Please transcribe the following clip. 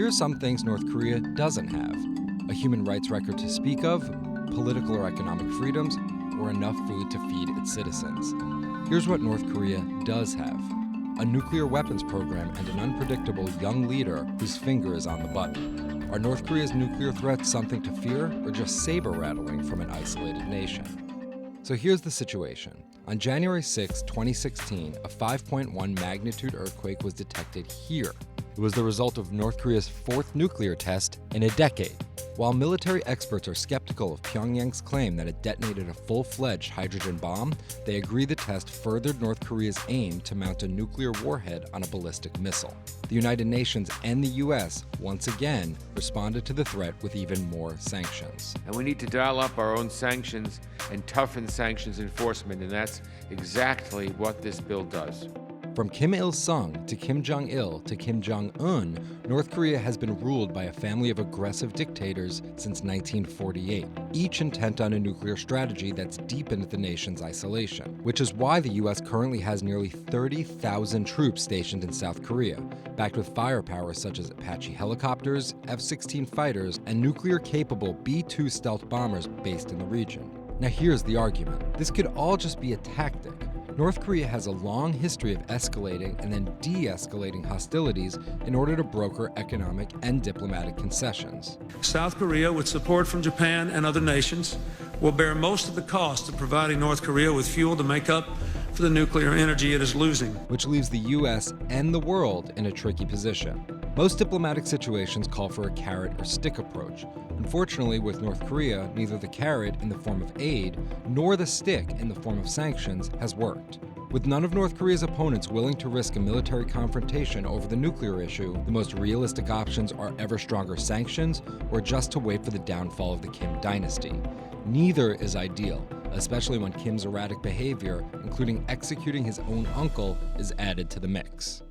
Here are some things North Korea doesn't have: a human rights record to speak of, political or economic freedoms, or enough food to feed its citizens. Here's what North Korea does have: a nuclear weapons program and an unpredictable young leader whose finger is on the button. Are North Korea's nuclear threats something to fear, or just saber-rattling from an isolated nation? So here's the situation. On January 6, 2016, a 5.1 magnitude earthquake was detected here. It was the result of North Korea's fourth nuclear test in a decade. While military experts are skeptical of Pyongyang's claim that it detonated a full-fledged hydrogen bomb, they agree the test furthered North Korea's aim to mount a nuclear warhead on a ballistic missile. The United Nations and the U.S. once again responded to the threat with even more sanctions. And we need to dial up our own sanctions and toughen sanctions enforcement, and that's exactly what this bill does. From Kim Il-sung to Kim Jong-il to Kim Jong-un, North Korea has been ruled by a family of aggressive dictators since 1948, each intent on a nuclear strategy that's deepened the nation's isolation, which is why the U.S. currently has nearly 30,000 troops stationed in South Korea, backed with firepower such as Apache helicopters, F-16 fighters, and nuclear-capable B-2 stealth bombers based in the region. Now here's the argument. This could all just be a tactic. North Korea has a long history of escalating and then de-escalating hostilities in order to broker economic and diplomatic concessions. South Korea, with support from Japan and other nations, will bear most of the cost of providing North Korea with fuel to make up for the nuclear energy it is losing. Which leaves the U.S. and the world in a tricky position. Most diplomatic situations call for a carrot or stick approach. Unfortunately, with North Korea, neither the carrot in the form of aid nor the stick in the form of sanctions has worked. With none of North Korea's opponents willing to risk a military confrontation over the nuclear issue, the most realistic options are ever stronger sanctions or just to wait for the downfall of the Kim dynasty. Neither is ideal, especially when Kim's erratic behavior, including executing his own uncle, is added to the mix.